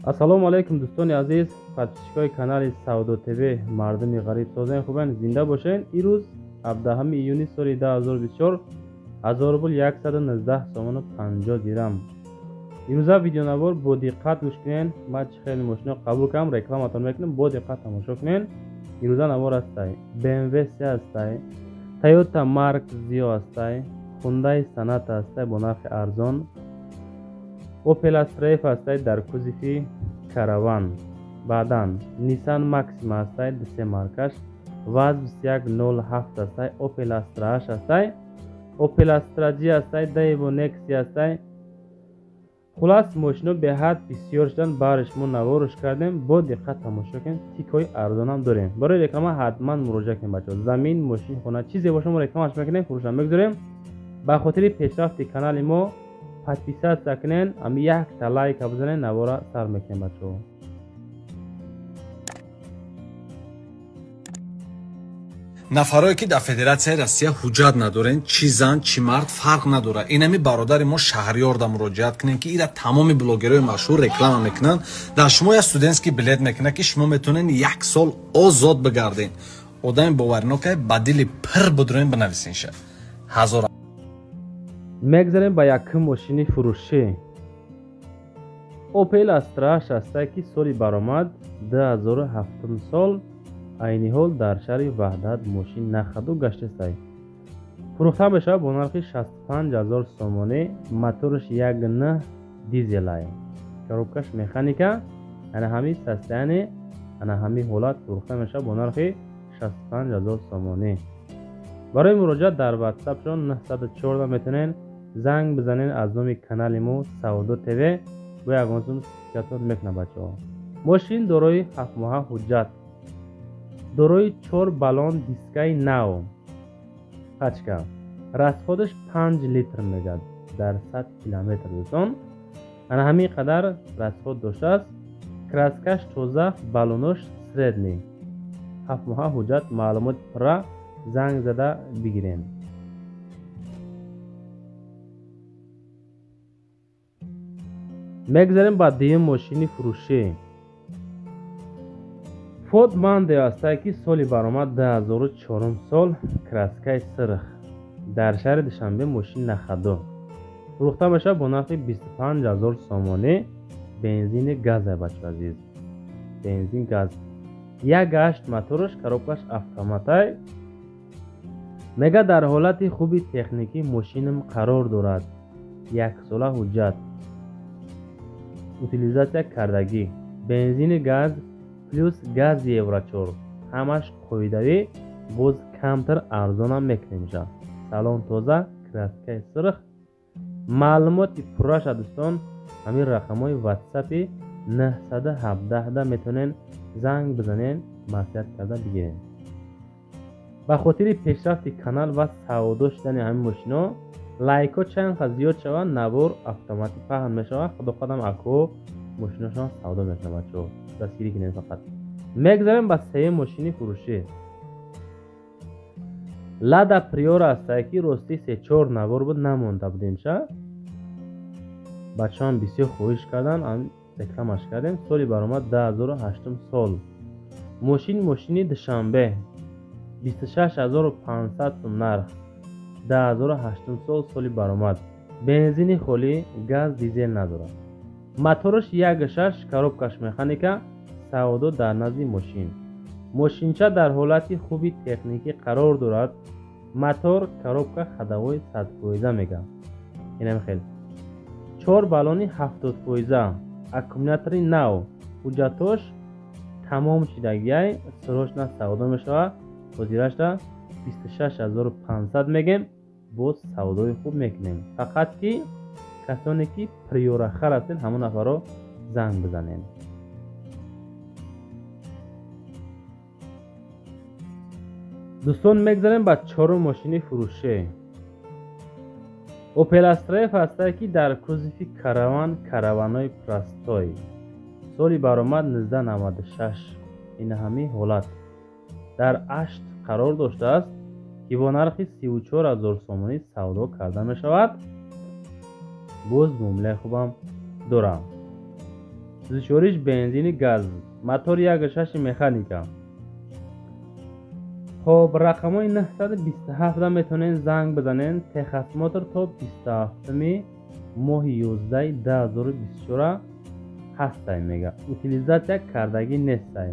ассалому алайкум дӯстони азиз, подписчикои канали Саудо ТВ мардуми ғариб созен хубен, зинда бошен. ирӯз 17 июни соли 2024 1000 рубл 119 сомону 50 дирам. ирӯза видеонавор бо диққат гӯш кунен. ман чӣ хеле мошино қабул кардам, рекламатон мекунем. бо диққат тамошо кунен. ирӯза навор ҳастай, BMW 3 ҳастай, Toyota Mark Zio ҳастай, Hyundai Sonata ҳастай бо нархи арзон, Opel Astra ҳастай дар кузифи караван. баъдан Nissan Maxima ҳастай, ДС маркаш, ВАЗ 2107 ҳастай, Opel Astra H ҳастай, Opel Astra G ҳастай, Daewoo Nexia ҳастай. хулас мошино беҳад бисёр шудан, бараш мо наворш кардем. бо диққат тамошо кунед, тикои арзонам дорем. барои реклама ҳатман муроҷиат кунед бачаҳо. замин, мошин, хона чизе боша мо рекламаш мекунем, фурӯшам мегузорем. ба хотири пешрафти канали мо подписатсия кунен, ами якта лайка бизанен, навора сар мекунем бачаҳо. нафарое ки дар Федератсияи Россия ҳуҷҷат надорен, чи зан чи мард фарқ надора. инами бародари мо Шаҳриёр да муроҷиат кунен ки ира тамоми блогерои машҳур реклама мекунанд. дар шумо як студентский билет мекунад ки шумо метавонед 1 сол озод бигарден. одами боваринокай ба дили пир будроин бинависинша. ҳазор мегзарем ба якум мошини фурӯшӣ. Opel Astra H ҳастай ки соли баромад 2007 сол. айни ҳол дар шаҳри ваҳдат мошин нахаду гаштастай. фурӯхта мешавад бо нархи 65000 сомонӣ. мотораш 1.9 дизелай, коробкаш механика. ана ҳамин состояние, ана ҳамин ҳолат фурӯхта мешавад бо нархи 65000 сомонӣ. барои муроҷиат дар WhatsApp 914 метавонен занг бизанен. аз номи канали мо Саудо ТВ бо ягон сум сикатон мекуна бачаҳо. мошин дорои 7 моҳа ҳуҷҷат, дорои 4 баллон дискаи нав, пачка. расходаш 5 литр мегад дар 100 километр. дӯстон ана ҳамин қадар расход доштааст. краскаш тоза, баллонош средний. 7 моҳа ҳуҷҷат, маълумоти пурра. занг зада бигирем. мегзарем ба дуюм мошини фурӯшӣ. Ford Mondeo ҳастай ки соли баромад 2004 сол. краскаи сирх дар шаҳри Душанбе. мошин нахаду фурӯхта мешавад бо нархи 25000 сомонӣ. бензини газ бачаҳо азиз, бензин газ. 1.8 мотораш, коробкаш автоматай. мега дар ҳолати хуби техникӣ мошинам қарор дорад. 1 сола ҳуҷҷат, утилизатсия кардагӣ. бензини газ плюс гази евро 4. ҳамаш қоидавӣ, боз камтар арзонам мекунемша. салон тоза, краскаи сирх. маълумоти пурраша дӯстон ҳамин рақамҳои WhatsApp-и 917 метавонен занг бизанен, маслиҳат карда бигирен. ба хотири пешрафти канал ва саудо шудани ҳамин мошино лайко чанд қа зиёд шаванд, навор автоматик паҳн мешавад. худоқадам акҳо мошиношон савдо мекунад бачаҳо. дастгирӣ кунед фақат. мегзарем ба сеюм мошини фурӯшӣ. Lada Priora ҳастай ки рости 3-4 навор буд, намонда будемша. бачаҳам бисёр хоҳиш кардан, рекламаш кардем. соли баромад 2008 сол. мошини Душанбе 26500 сум нарх. 2008 сол. соли баромад. бензини холӣ, газ, дизел надорад. мотораш 1.6, коробкаш механика. саудо дар назди мошин. мошинча дар ҳолати хуби техникӣ қарор дорад. мотор, коробка ходовой 100% мега. инам хел 4 баллони 70%. аккумулятори нав. ҳуҷҷатош тамом шудагиай. срочна савдо мешавад. ҳозирашда 26500 мегем. боз савдои хуб мекунем. фақат ки касоне ки Priora хар ҳастен, ҳамон нафаро занг бизанен. дӯстон мегзарем ба чорум мошини фурӯшӣ. Opel Astra ҳастай ки дар кузифи караван, караванои простой. соли баромад 1996. ина ҳамин ҳолат дар ашт қарор доштааст ки бо нархи 34000 сомонӣ савдо карда мешавад. боз муомилаи хубам дорам. 34 بنزین گاز موتور 1.6 مکانیکا. خب رقمای 927 میتونین زنگ بزنین. تخص موتور تا 27 ماه 11 2024 هستای میگه. اوتیلیزاتیا کردگی نیستای.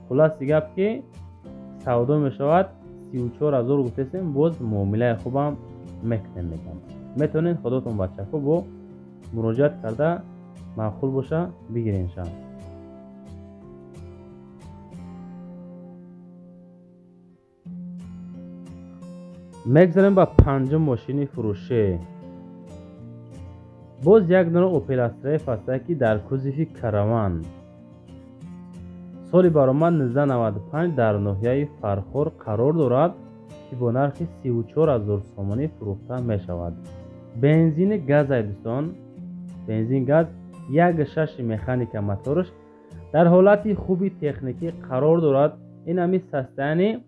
خلاص گپ که سودا میشود 34000 گفتیم. باز معامله خوبم میکنیم میگم. میتونین خودتون بچه کو با مراجعت کرده معقول باشه بگیرین شان. میگذاریم با پنجم ماشین فروشی. باز یک دونه اوپل استرا هست در کوزیفی کاروان. سال برآمد 1995 در ناحیه فرخور قرار دارد که با نرخ 34000 سومانی فروخته می شود. بنزین گاز دوستان، بنزین گاز 1.6 مکانیکا موتورش در حالت خوبی تکنیکی قرار دارد. این همی سستانی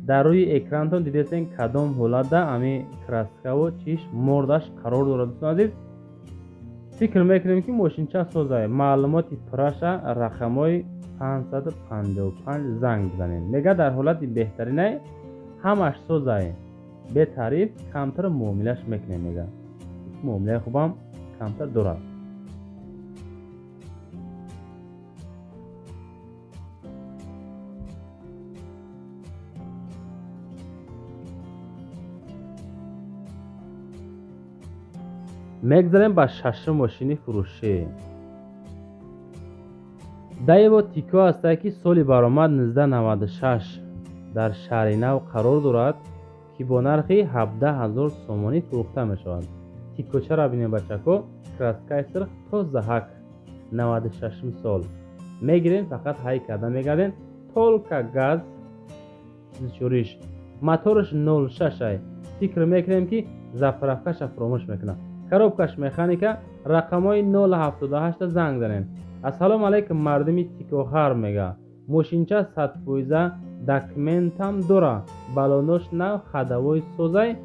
در روی اکرانتون دیدین کدام حالت ده همی کراسکا و چیش موردش قرار دارد. دوستان عزیز فکر میکنیم که ماشین چه سازه. معلوماتی پراش رقمای 555 زنگ بزنین. میگه در حالت بهترینه همش سازه به تعریف کمتر معاملش میکنه. میگه معامله خوبم کمتر دارد. میگذاریم با ششم ماشین فروشی. دایو تیکو است که سال برآمد 1996 در شهر نو قرار دارد که با نرخ 17000 سومانی فروخته می شود. تیکو چرا بینیم بچکو کراسکای سرخ تو زهک 96 سال میگیرین. فقط های کرده میگردین. تولکا گاز چوریش موتورش 06 ای. فکر میکنیم که زفرافکش فراموش میکنه. کاروبکش مکانیکا رقمای 078 زنگ زنین. السلام علیکم مردمی تیکو خر میگه. ماشینچه 100% داکمنتم داره. بالونش نو خدوای سوزای.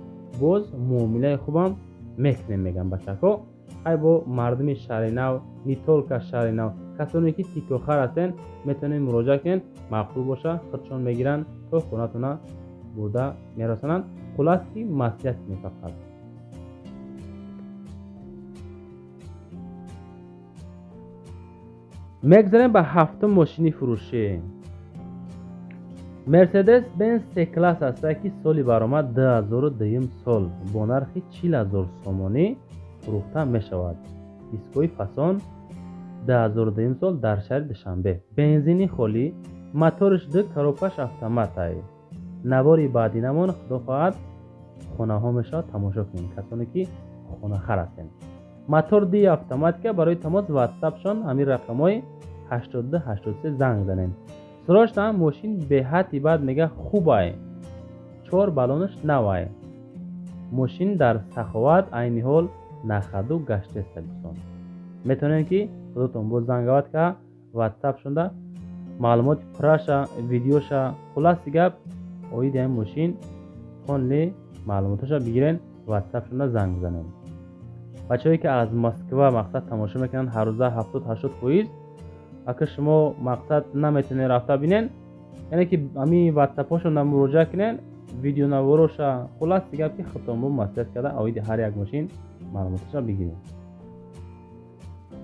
باز معامله خوبم میکنیم میگم بچکو. ای با مردمی شهر نو نیتولکا شهر نو کسانی که تیکو خر هستن میتونین مراجعه کنین. معقول باشه خودشون میگیرن تو خونتون بوده میرسونن. خلاصی مسئولیت میفقط. میگذاریم به هفتم ماشین فروشی. مرسدس بنز سی کلاس است که سالی برآمد 2002 سال با نرخ 40000 سومانی فروخته می شود. دیسکوی فاسون 2002 سال در شهر دوشنبه. بنزینی خالی موتورش دو کاروپش اتومات است. نواری بعدی نمون خدا خواهد خونه ها میشه تماشا کنین کسانی که خونه خر هستند. موتور دی اتومات که برای تماس واتساپ شون همین رقمای 82 83 زنگ زنین. سراش هم ماشین به حدی بعد میگه خوبه. 4 بالونش نوه. ماشین در سخاوت عین حال نخدو گشته سلیسون. میتونین که خودتون با زنگوات که واتساپ شونده معلومات پراشا ویدیوشا خلاص گپ اوید این ماشین خونلی معلوماتشا بگیرین واتساپ شونده زنگ زنین. بچه‌هایی که از مسکو مقصد تماشا میکنن هر روزه 70-80 فویز. اگر شما مقصد نمیتونین رفته بینین یعنی که امی واتساپ هاشون مراجعه کنین ویدیو نوروش خلاص دیگه که خودتون با مسئولیت کرده اوید هر یک ماشین معلوماتش بگیرین.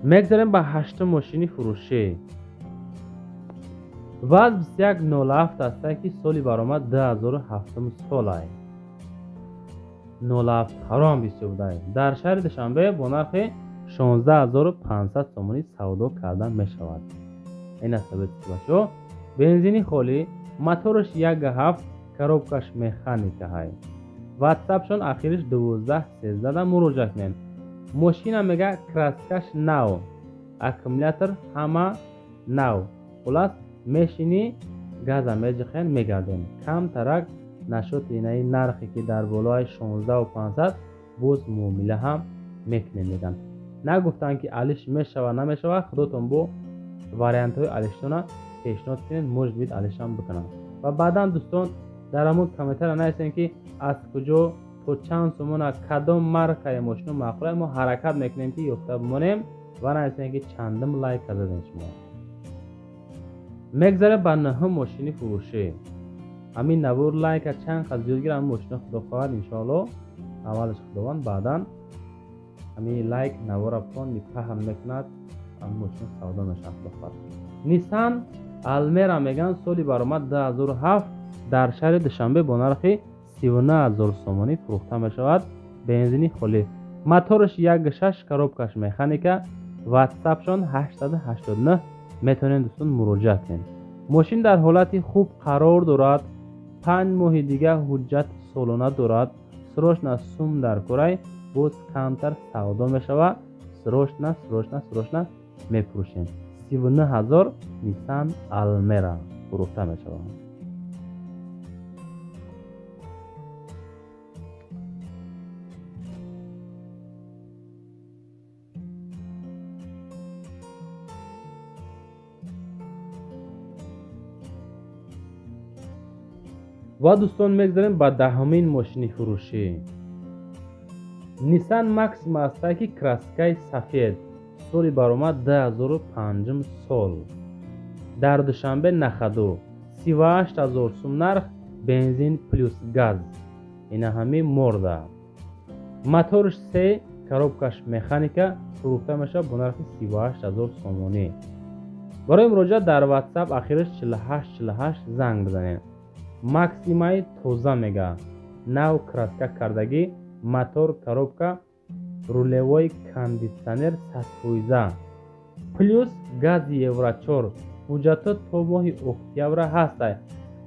میگذاریم با هشتم ماشین فروشی. واز 2107 است که سالی برآمد 2007 سال است. 07 حرام بیسته بوده. در شهر دوشنبه با نرخ 16500 سومانی سودا کردن می شود. این است بچه‌ها. بنزینی خالی موتورش 1.7 کاروبکش مکانیکا است. واتساپ شون اخیرش 12-13 مراجعه کنین. ماشین هم میگه کراسکش نو. اکومولاتور همه نو. خلاص ماشینی گاز میجخن میگردین. کم ترک نشد اینای نرخی که در بالای 16500 باز معامله هم میکنه میگن. نگفتن که علیش میشوه نمیشوه خودتون با واریانت های علیشتون پیشنهاد کنین موجد بید علیش هم بکنن. و بعدا دوستان در همون کامنتر نایستین که از کجا تو چند سومون کدام مارکای ماشین معقوله ما حرکت میکنیم که یافته بمونیم و نایستین که چندم لایک کردین شما. مگذره با نهم ماشین فروشی. همین نبور لایک چند خد زیاد گیرم ماشین خدا خواهد انشالله اولش خداوند بعدا همین لایک نبور اپون میپهم میکند هم ماشین سودا میشه خدا خواهد. نیسان المیرا میگن سالی برآمد 2007 در شهر دوشنبه با نرخ 39000 سومانی فروخته میشود. بنزینی خالی، موتورش 1.6 کروبکش مکانیکا، واتساپشون 889 میتونین دوستان مراجعه کنین. ماشین در حالت خوب قرار دارد. 5 ماه دیگه حجت سالانه دارد. سروشنا سوم در کرای باز کمتر سودا میشود. سروشنا میفروشین. 39000 نیسان المیرا فروخته میشود. و دوستان میگذاریم با دهمین ماشین فروشی. نیسان مکسیما است که کراسکای سفید سالی برآمد 2005 سال در دوشنبه نخدو 38000 سوم نرخ بنزین پلوس گاز. اینا همه مرده. موتورش 3 کروبکش مکانیکا فروخته میشه با نرخ 38000 سومانی. برای مراجعه در واتساپ آخرش 4848 زنگ بزنید. مکسیمای توزه میگه. نو کراسکا کردگی، موتور کروبکا، رولوی کاندیشنر ساتویزا پلوس گاز یورو 4 حجت تا ماه اکتبر هست.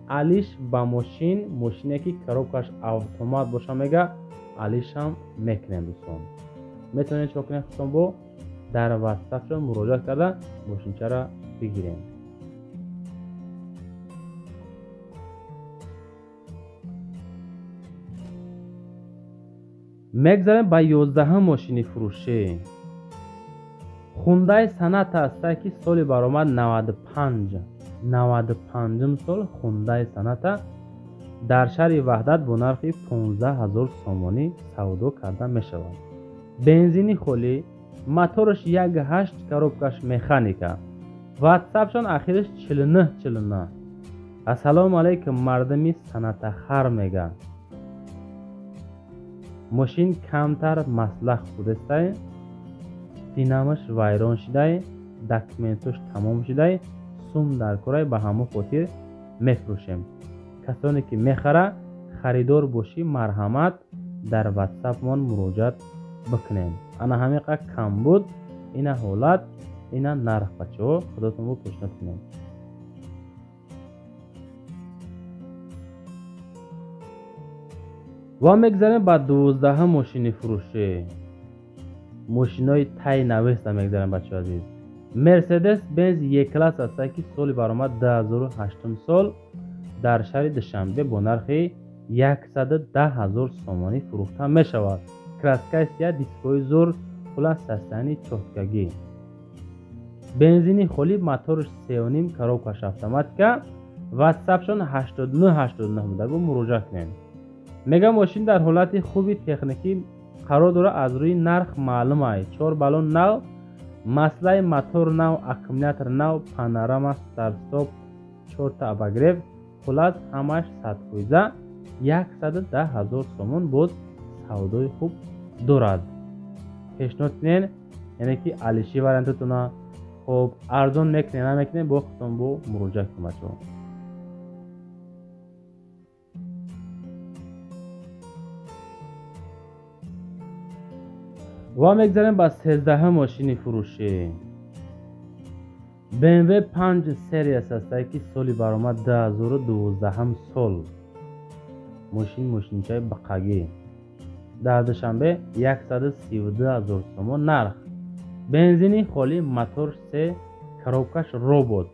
علیش با ماشینی که کروبکش اتومات باشه میگه علیش هم میکنیم دوستان. میتونید چوکنه خودتون با در واتساپ شون مراجعه کرده ماشینچه را بگیریم. میگذاریم با 11 ماشین فروشی. خوندای صنعت است که سالی برآمد 95 سال خوندای صنعت در شهر وحدت با نرخ 15000 سومانی سودا کرده می شود. بنزینی خالی، موتورش 1.8 کروبکش مکانیکا، واتساپشون آخرش 49. السلام علیکم مردمی صنعت خر میگه. ماشین کمتر مسلخ بوده، دینامش ویران شده، دکمنتوش تمام شده، سوم در کرای به همه خاطر میفروشیم. کسانی که میخره خریدار باشی مرحمت در واتساپ من مراجعه بکنین. انا همه کم بود اینا حالت اینا نرخ بچه ها خودتون رو پیشنهاد کنین. و میگذاریم با 12 ماشین فروشی. ماشین های تای نویست میگذاریم بچه عزیز. مرسدس بنز یک کلاس است که سالی برآمد 2008 سال در شهر دوشنبه با نرخ 110000 سومانی فروخته می شود. کراسکای سیاه دیسکوی زور پلاس سستانی چهتگی. بنزینی خالی، موتورش 3.5 کروبکش اتوماتیکا، واتساپشون 89 بوده. با مراجعه کنین. میگم ماشین در حالت خوبی تکنیکی قرار داره. از روی نرخ معلوم است. 4 بالون نو، مسئله موتور نو، اکومولاتور نو، پانوراما استارت استاپ، 4 تا اباگریف پلاس همش ساتویزا 110000 سومون بود. سودای خوب دارد. پیشنهاد کنین. یعنی که علیشی وارنتتون خوب ارزان میکنین نمیکنین با خودتون با مراجعه کنید بچه‌ها. و میگذاریم با 13 ماشین فروشی. BMW 5 سری است که سالی برآمد 2012 سال. ماشینچه بقاگی در دوشنبه 132000 سوم نرخ. بنزینی خالی، موتور 3 کروبکش روبوت.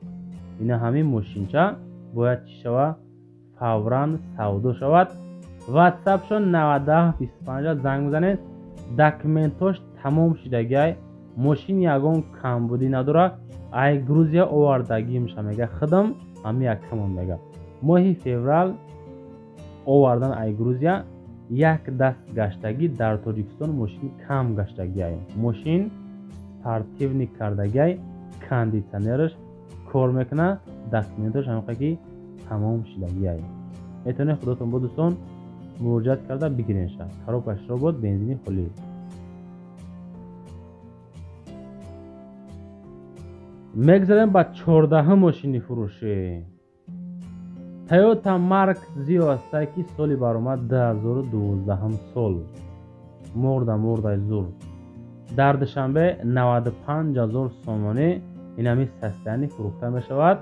اینا همین ماشینچه باید چی شود؟ فوراً سودا شود. واتساپشون 9025 زنگ بزنید. دکمنتوش تمام شدگی. ماشین یگان کمبودی نداره. ای گروزیا آوردگی میشه میگه خدم همی یکمون میگه. ماهی فوریه آوردن ای گروزیا یک دست گشتگی در تاجیکستان ماشین کم گشتگی ای. ماشین спортивный кардагай кондиционерш кор мекуна, документаш ҳамақаки тамом шудагиай. метавонед худотон бо дӯстон муроҷиат карда бигиренша. коробкашро бод бензини холӣ. мегзарем ба 14 мошини фурӯшӣ. Toyota Mark Zio астае ки соли баромад 2012 сол. Мурда зур. дар душанбе 95000 сомонӣ инами састаяни фурӯхта мешавад.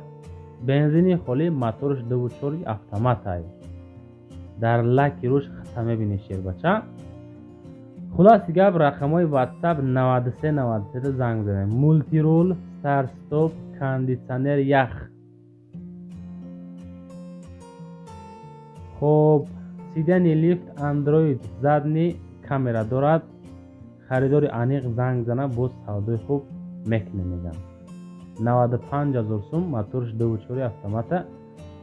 бензини холӣ, моторш 2.4 автомат ай. дар лаки рӯш хата мебинӣ шербача. хулоси гап, рақамҳои WhatsApp 9393 занг бизанем. мултирул, старт стоп, кондитсионер, ях. хоб сидани лифт, Android, задни камера дорад. харидори аниқ занг зана, боз савдои хуб мекунем мегам. 95000 сум, моторш 2.4 автомата,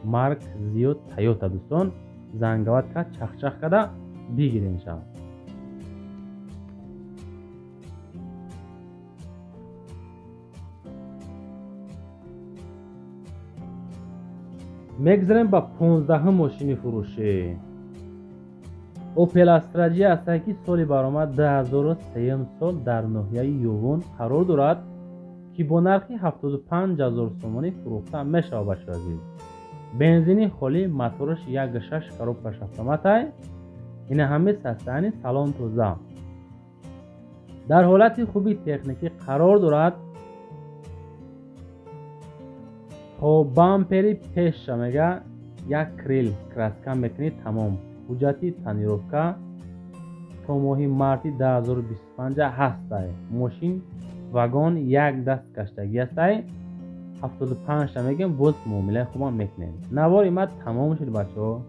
Mark Zio Toyota дӯстон. зангават кад, чахчах када бигирен шав. мегзарем ба 15 мошини фурӯшӣ. Opel Astra G астае ки соли баромад 2003 сол дар ноҳияи Ёвон қарор дорад ки бо нархи 75000 сомонӣ фурӯхта мешавад. бачаҳо азиз, бензини холӣ, моторш 1.6 коробкаш автомат ай. ина ҳами састаяни салон тоза. дар ҳолати хуби техникӣ қарор дорад. хоб бампери пешша мега, як крил краска мекунӣ тамом. ҳуҷҷати танировка то моҳи марти 2025 ҳастай. мошин вагон як даст каштагӣ астай. 75 та мегем, боз муомилаи хубам мекунем. навори ма тамом шуд бачаҳо.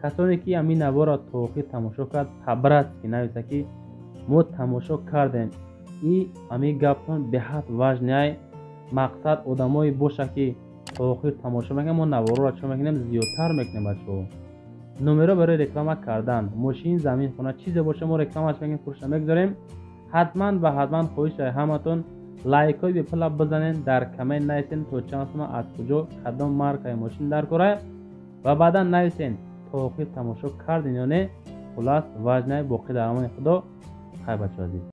касоне ки ҳамин наворро то охир тамошо кард, табратки нависа ки мо тамошо кардем. и ҳамин гаптон беҳад важнай. мақсад одамое боша ки то охир тамошо мекунем. мо наворро чо мекунем, зиёдтар мекунем бачаҳо. номеро барои реклама кардан, мошин, замин, хона, чизе боша мо рекламаш мекунем, фурӯшта мегузорем. ҳатман ба ҳатман хоҳишай ҳаматон лайкҳои бепулла бизанен, дар комент нависен то чансма аз куҷо кадом маркаи мошин дар кора ва баъдан нависен то охир тамошо кардин ё не. хулас важнай, боқӣ дар амони худо. хай бачаҳо азиз.